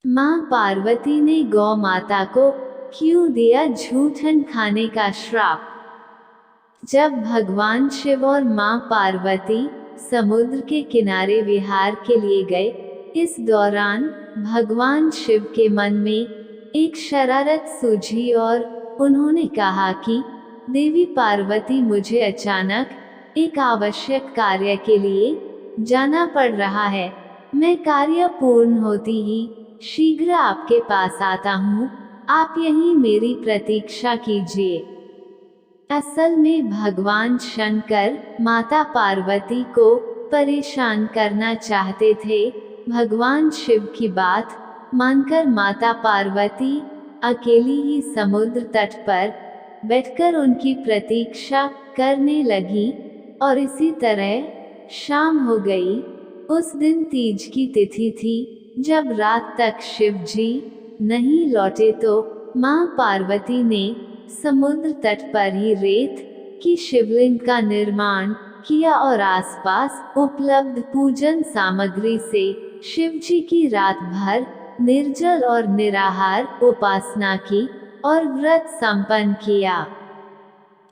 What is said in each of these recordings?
माँ पार्वती ने गौ माता को क्यों दिया झूठन खाने का श्राप। जब भगवान शिव और माँ पार्वती समुद्र के किनारे विहार के लिए गए, इस दौरान भगवान शिव के मन में एक शरारत सूझी और उन्होंने कहा कि देवी पार्वती, मुझे अचानक एक आवश्यक कार्य के लिए जाना पड़ रहा है। मैं कार्य पूर्ण होती ही शीघ्र आपके पास आता हूँ, आप यहीं मेरी प्रतीक्षा कीजिए। असल में भगवान शंकर माता पार्वती को परेशान करना चाहते थे। भगवान शिव की बात मानकर माता पार्वती अकेली ही समुद्र तट पर बैठकर उनकी प्रतीक्षा करने लगी और इसी तरह शाम हो गई। उस दिन तीज की तिथि थी। जब रात तक शिव जी नहीं लौटे तो माँ पार्वती ने समुद्र तट पर ही रेत की शिवलिंग का निर्माण किया और आसपास उपलब्ध पूजन सामग्री से शिव जी की रात भर निर्जल और निराहार उपासना की और व्रत संपन्न किया।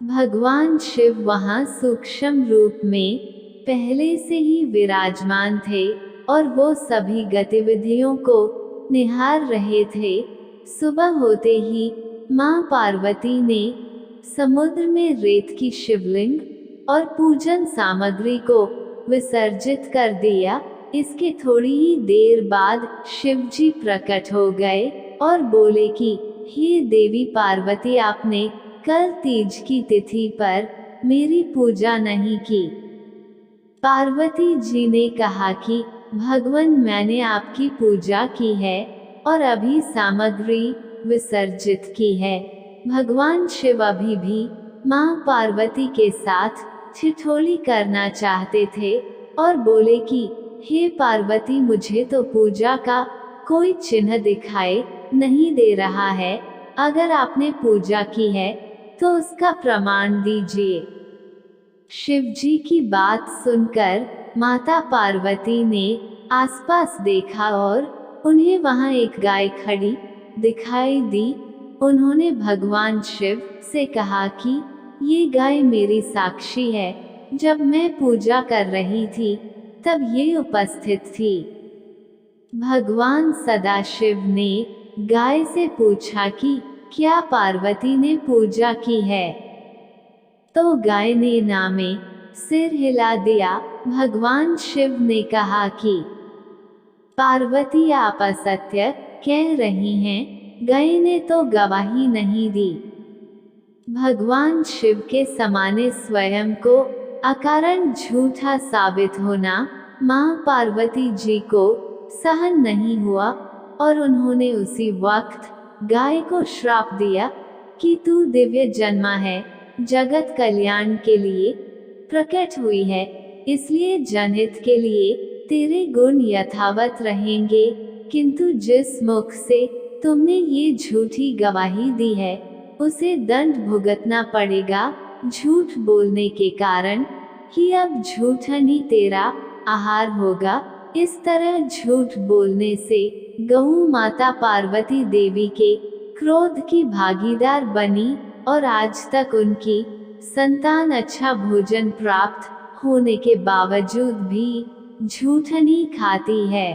भगवान शिव वहां सूक्ष्म रूप में पहले से ही विराजमान थे और वो सभी गतिविधियों को निहार रहे थे। सुबह होते ही माँ पार्वती ने समुद्र में रेत की शिवलिंग और पूजन सामग्री को विसर्जित कर दिया। इसके थोड़ी ही देर बाद शिव जी प्रकट हो गए और बोले कि हे देवी पार्वती, आपने कल तीज की तिथि पर मेरी पूजा नहीं की। पार्वती जी ने कहा कि भगवान, मैंने आपकी पूजा की है और अभी सामग्री विसर्जित की है। भगवान शिव अभी भी माँ पार्वती के साथ ठिठोली करना चाहते थे और बोले कि हे पार्वती, मुझे तो पूजा का कोई चिन्ह दिखाई नहीं दे रहा है। अगर आपने पूजा की है तो उसका प्रमाण दीजिए। शिव जी की बात सुनकर माता पार्वती ने आसपास देखा और उन्हें वहां एक गाय खड़ी दिखाई दी। उन्होंने भगवान शिव से कहा कि ये गाय मेरी साक्षी है। जब मैं पूजा कर रही थी तब ये उपस्थित थी। भगवान सदाशिव ने गाय से पूछा कि क्या पार्वती ने पूजा की है, तो गाय ने ना में सिर हिला दिया। भगवान शिव ने कहा कि पार्वती, आप असत्य कह रही हैं, गाय ने तो गवाही नहीं दी। भगवान शिव के समाने स्वयं को अकारण झूठा साबित होना माँ पार्वती जी को सहन नहीं हुआ और उन्होंने उसी वक्त गाय को श्राप दिया कि तू दिव्य जन्मा है, जगत कल्याण के लिए प्रकट हुई है, इसलिए जनहित के लिए तेरे गुण यथावत रहेंगे। किंतु जिस मुख से तुमने ये झूठी गवाही दी है उसे दंड भुगतना पड़ेगा। झूठ बोलने के कारण ही अब झूठन ही तेरा आहार होगा। इस तरह झूठ बोलने से गऊ माता पार्वती देवी के क्रोध की भागीदार बनी और आज तक उनकी संतान अच्छा भोजन प्राप्त होने के बावजूद भी झूठन ही खाती है।